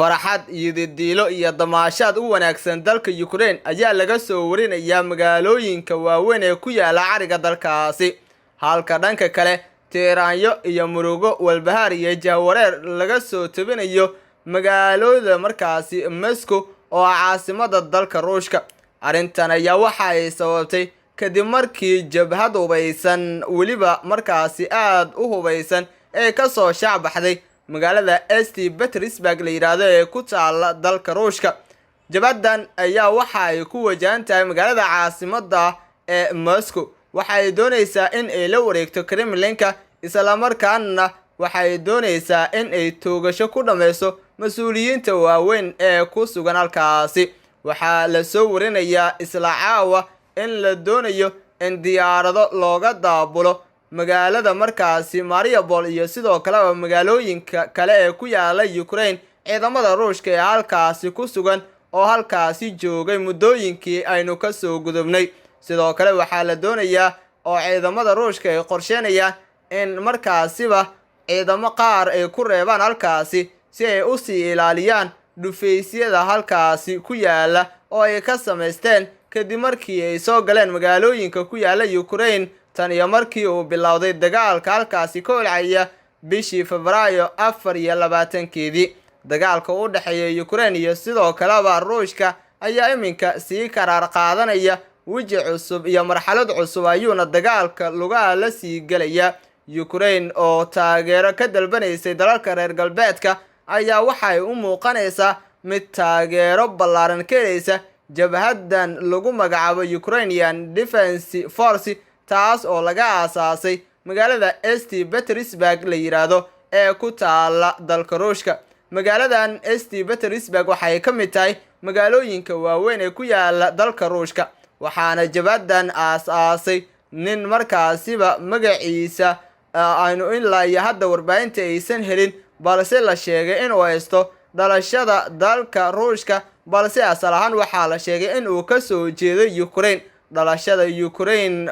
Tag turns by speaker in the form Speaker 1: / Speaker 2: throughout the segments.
Speaker 1: farxad iyo diilo iyo damaashaad u wanaagsan dalka Ukraine ayaa laga soo warinayaa magaalooyinka waaweyn ee ku yaala cariga dalkaasi, halka dhanka kale tiiraanyo iyo murugo walbahaar iyo jahwareer laga soo tabinayo magaalada markaasi Moscow oo caasimada dalka Ruushka. Arrintan ayaa waxa ay sababtay kadib markii jabhad hubeysan weliba markaasi aad u hubeysan ee ka soo shacbaxday magaalada St. Petersburg la yiraahdo ee ku taala dalka Ruushka. Jabhadan ayaa waxa ay ku wajahan tahay magaalada caasimada ee Moscow, waxa ay doonaysaa in ay la wareegto Kremlinka, isla markaana waxa ay doonaysaa in ay toogasho ku dhameyso mas'uuliyiinta waaweyn ee ku sugan halkaasi. Waxaa la soo warinayaa isla caawa in la doonayo in diyaarado looga daabulo magaalada markaasi Mariupol iyo sidoo kale magaalooyinka kale ee ku yaala Ukraine. Ciidamada Ruushka ee halkaasi ku sugan oo halkaasi joogay muddooyinkii aynu ka soo gudubnay. Sidoo kale waxaa la doonayaa oo ciidamada Ruushka ay qorsheynayaan in markaasiba ciidamo qaar ay ku reebaan halkaasi si ay u sii ilaaliyaan dhufaysyada halkaasi ku yaala oo ay ka sameysteen kadib markii ay soo galeen magaalooyinka ku yaala Ukraine tan iyo markii uu bilowday dagaalka halkaasi ka holcaya bishii Febraayo 24-keedii. Dagaalka u dhaxeeya Ukraine iyo sidoo kale Ruushka ayaa iminka sii karaar qaadanaya weji cusub iyo marxalad cusub ayuuna dagaalka lugaha la sii galaya. Ukraine oo taageero ka dalbanaysay dalalka reer galbeedka ayaa waxay u muuqanaysaa mid taageero ballaaran ka helaysa jabhadan lagu magacaabo Ukrainian Defense Force, taas oo laga aasaasay magaalada St. Petersburg la yiraahdo ee ku taala dalka Ruushka. Magaaladan St. Petersburg waxay ka mid tahay magaalooyinka waaweyn ee ku yaala dalka Ruushka, waxaana jabhadan aasaasay nin markaasiba magaciisa aynu ilaa iyo hadda warbaahinta aysan helin, balse la sheegay in uu haysto dhalashada dalka Ruushka, balse asal ahaan waxaa la sheegay in uu ka soo jeedo Ukraine. Dhalashada Ukraine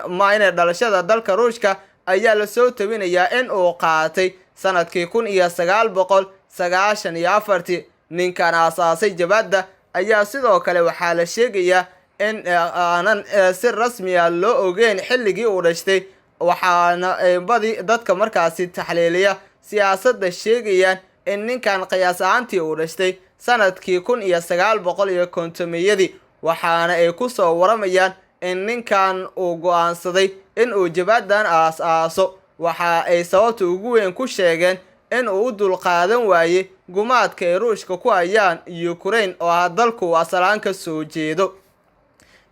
Speaker 1: dhalashada dalka Ruushka ayaa la soo tabinayaa in uu qaatay sanadkii 1994. Ninkan aasaasay jabhada ayaa sidoo kale waxaa la sheegayaa in aanan si rasmi ah loo ogeyn xilligii uu dhashay, waxaana badi dadka markaasi taxliiliya siyaasadda sheegayaan in ninkan qiyaas ahaantii uu dhashay sanadkii 1950-yadii, waxaana ay ku soo waramayaan in ninkan uu go'aansaday in uu jabhadan aaso. Waxa ay sababta ugu weyn ku sheegeen in uu u dulqaadan waayay gumaadka ay Ruushka ku hayaan Ukraine oo dalku asalaan ka soo jeedo.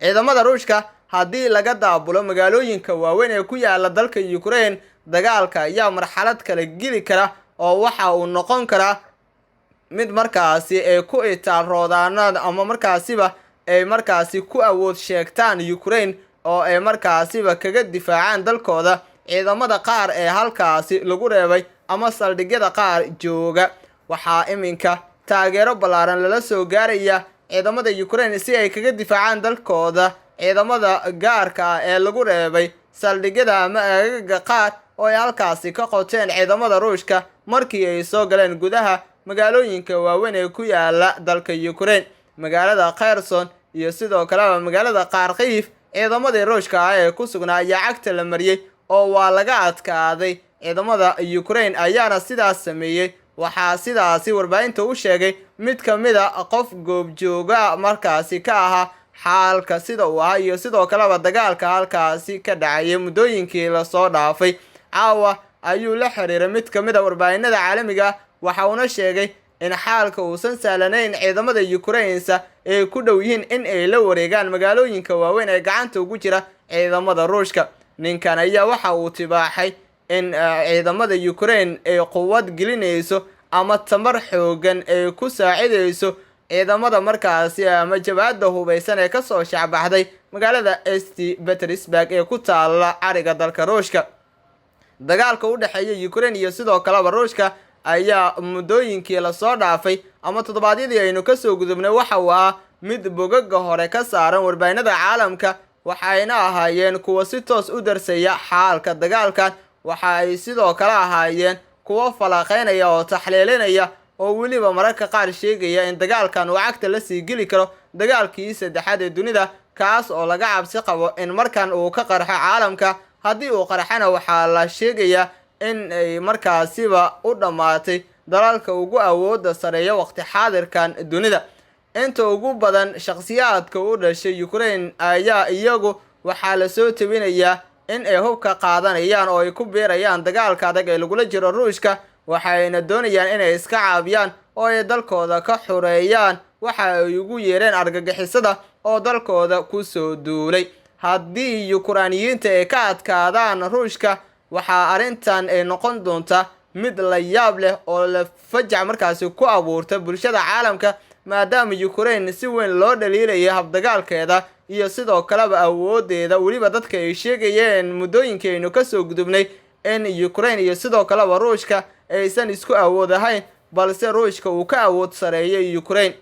Speaker 1: Ciidamada Ruushka haddii laga daabulo magaalooyinka waaweyn ee ku yaala dalka Ukraine, dagaalka ayaa marxalad kale geli kara oo waxa uu noqon karaa mid markaasi ay ku itaalroodaan ama markaasiba ay markaasi ku awood sheegtaan Ukraine oo ay markaasiba kaga difaacaan dalkooda ciidamada qaar ee halkaasi lagu reebay ama saldhigyada qaar jooga. Waxaa iminka taageero ballaaran lala soo gaaraya ciidamada Ukraine si ay kaga difaacaan dalkooda ciidamada gaarka ah ee lagu reebay saldhigyada ama aagaga qaar oo ay halkaasi ka qoteen ciidamada Ruushka markii ay soo galeen gudaha magaalooyinka waaweyn ee ku yaala dalka Ukraine. Magaalada Kherson iyo sidoo kale magaalada Kharkiv ciidamadii Ruushka ee ku sugnaa ayaa cagta la mariyay oo waa laga adkaaday. Ciidamada Ukraine ayaana sidaas sameeyay. Waxaa sidaasi warbaahinta u sheegay mid ka mid ah qof goobjooga markaasi ka ahaa xaalka sida uu ahaa iyo sidoo kale dagaalka halkaasi ka dhacay muddooyinkii la soo dhaafay. Caawa ayuu la xiriiray mid ka mid ah warbaahinada caalamiga, waxa uuna sheegay in xaalka uusan sahlanayn ciidamada Ukraine ay ku dhow yihiin in ay la wareegaan magaalooyinka waaweyn ee gacanta ugu jira ciidamada Ruushka. Ninkan ayaa waxa uu tibaaxay in ciidamada Ukraine ay quwad gelinayso ama tamar xoogan ay ku saacidayso ciidamada markaasi ama jabhada hubeysan ee ka soo shacbaxday magaalada St. Petersburg ee ku taala cariga dalka Ruushka. Dagaalka u dhaxeeya Ukraine iyo sidoo kale Ruushka ayaa muddooyinkii la soo dhaafay ama toddobaadyadii aynu ka soo gudubnay waxa uu ahaa mid bogaga hore ka saaran warbaahinada caalamka, waxayna ahaayeen kuwa si toos u darsaya xaalka dagaalkan. Waxa ay sidoo kale ahaayeen kuwa falaqeynaya oo taxliilinaya oo weliba mararka qaar sheegaya in dagaalkan uu cagta la sii geli karo dagaalkii saddexaad ee dunida, kaas oo laga cabsi qabo in markan uu ka qarxo caalamka. haddii uu qarxana waxaa la sheegayaa in ay markaasiba u dhammaatay dalalka ugu awoodda sareeya waqti xaadirkan dunida. inta ugu badan shakhsiyaadka u dhashay Ukraine ayaa iyagu waxaa la soo tabinayaa in ay hubka qaadanayaan oo ay ku biirayaan dagaalka adag ee lagula jiro Ruushka, waxayna doonayaan inay iska caabiyaan oo ay dalkooda ka xoreeyaan waxa ay ugu yeereen argagixisada oo dalkooda ku soo duulay. haddii Ukrainiyiinta ay ka adkaadaan Ruushka, waxaa arrintan ay noqon doontaa mid la yaab leh oo la fajac markaasi ku abuurta bulshada caalamka, maadaama Ukraine si weyn loo dhaliilaya habdagaalkeeda iyo sidoo kaleba awoodeeda. weliba dadka ay sheegayeen muddooyinkeenu ka soo gudubnay in Ukraine iyo sidoo kaleba Ruushka aysan isku awood ahayn, balse Ruushka uu ka awood sareeyay Ukraine.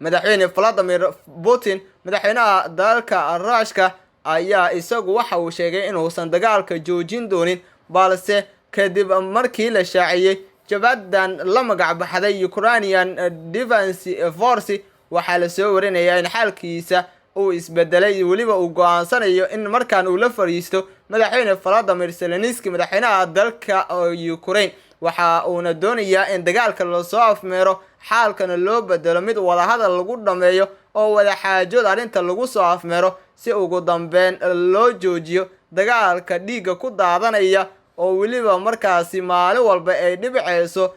Speaker 1: madaxweyne Vladimir Putin, madaxweynaha dalka Ruushka, ayaa isagu waxa uu sheegay inuusan dagaalka joojin doonin, balse kadib markii la shaaciyay jabhadan la magac baxday Ukrainian Defense Force, waxaa la soo warinayaa in xaalkiisa uu isbedelay, weliba uu go'aansanayo in markaan uu la fariisto madaxweyne Volodymyr Zelensky, madaxweynaha dalka Ukraine. waxa uuna doonayaa in dagaalka la soo afmeero, xaalkana loo bedelo mid wadahadal lagu dhameeyo oo wadaxaajood arrinta lagu soo afmeero, si ugu dambeyn loo joojiyo dagaalka dhiigga ku daadanaya oo weliba markaasi maalin walba ay dhibiceyso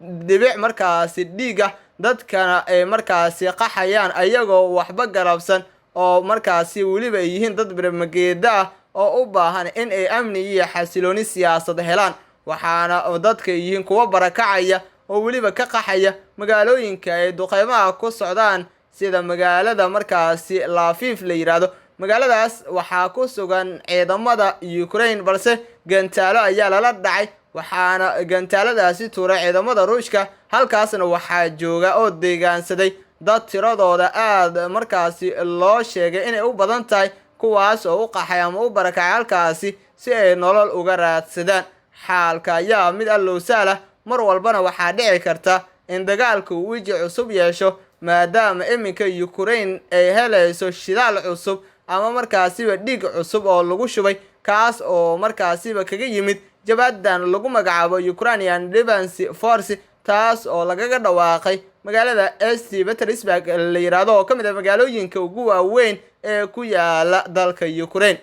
Speaker 1: dhibic markaasi dhiiga, dadkana ay markaasi qaxayaan ayagoo waxba garabsan, oo markaasi weliba ay yihiin dad birmageeda ah oo u baahan in ay amni iyo xasilooni siyaasad helaan. waxaana dadka yihiin kuwa barakacaya oo weliba ka qaxaya magaalooyinka ay duqeymaha ku socdaan, sida magaalada markaasi Lviv la yiraahdo. magaaladaas waxaa ku sugan ciidamada Ukraine, balse gantaalo ayaa lala dhacay, waxaana gantaaladaasi tuuray ciidamada Ruushka. halkaasna waxaa jooga oo deegaansaday dad tiradooda aad markaasi loo sheegay inay u badan tahay, kuwaas oo u qaxay ama u barakacay halkaasi si ay nolol uga raadsadaan. xaalka ayaa mid allow sahla, mar walbana waxaa dhici karta in dagaalku uu weji cusub yeesho, maadaama iminka Ukraine ay helayso shidaal cusub ama markaasiba dhiig cusub oo lagu shubay, kaas oo markaasiba kaga yimid jabhadan lagu magacaabo Ukrainian Defense Force, taas oo lagaga dhawaaqay magaalada St. Petersburg la yiraahdo oo kamid ah magaalooyinka ugu waaweyn ee ku yaala dalka Ukraine.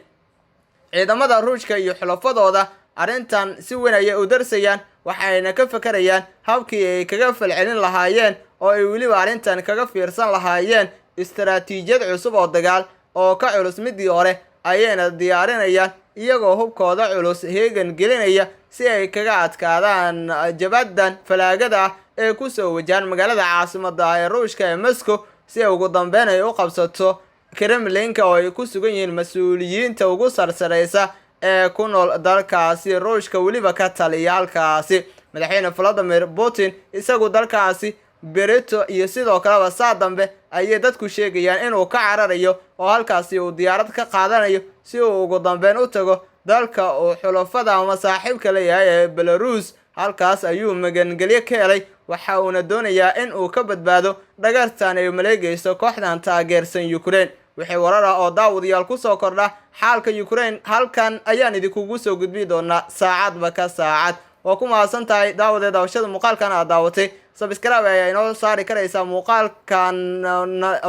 Speaker 1: ciidamada Ruushka iyo xulafadooda arrintan si weyn ayay u darsayaan, waxayna ka fakarayaan habkii ay kaga falcelin lahaayeen oo ay weliba arrintan kaga fiirsan lahaayeen istaraatiijiyad cusub oo dagaal oo ka culus midii hore, ayayna diyaarinayaan iyagoo hubkooda culus heegan gelinaya si ay kaga adkaadaan jabhadan falaagada ah ee ku soo wajahan magaalada caasimadda ee Ruushka ee Moscow, si ay ugu dambeyn ay u qabsato Kremlinka oo ay ku sugan yihiin mas'uuliyiinta ugu sarsareysa ee ku nool dalkaasi Ruushka, weliba ka taliya halkaasi. madaxweyne Vladimir Putin isagu dalkaasi berito iyo sidoo kaleba saa dambe ayay dadku sheegayaan inuu ka cararayo oo halkaasi uu diyaarad ka qaadanayo si uu ugu dambeyn u tago dalka uu xulafada ama saaxiibka leeyahay ee Belarus. halkaas ayuu magangelyo ka helay, waxa uuna doonayaa in uu ka badbaado dhagartan ay maleegayso kooxdan taageersan Ukraine. wixii warar ah oo daawadayaal ku soo kordha xaalka Ukraine, halkan ayaan idinkugu soo gudbi doonaa saacadba ka saacad. oo ku mahadsan tahay daawadeeda daawashada muuqaalkan aad daawatay. subscribe ayaa inoo saari karaysaa muuqaalkan,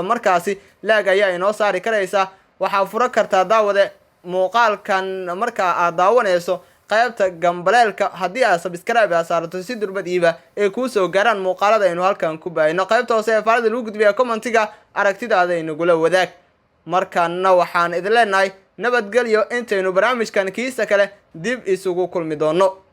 Speaker 1: markaasi laag ayaa inoo saari karaysaa. waxaa furo kartaa daawade muuqaalkan marka aad daawanayso qaybta gambaleelka, haddii aad subscribe saarato si durbadiiba ay kuu soo gaaraan muuqaalada aynu halkan ku baahino. qaybta hoose ee faalada lagu gudbiya commentiga aragtidaada inagula wadaag. markaana waxaan idin leenahay nabadgelyo intaynu barnaamijkan kiisa kale dib isugu kulmi doono.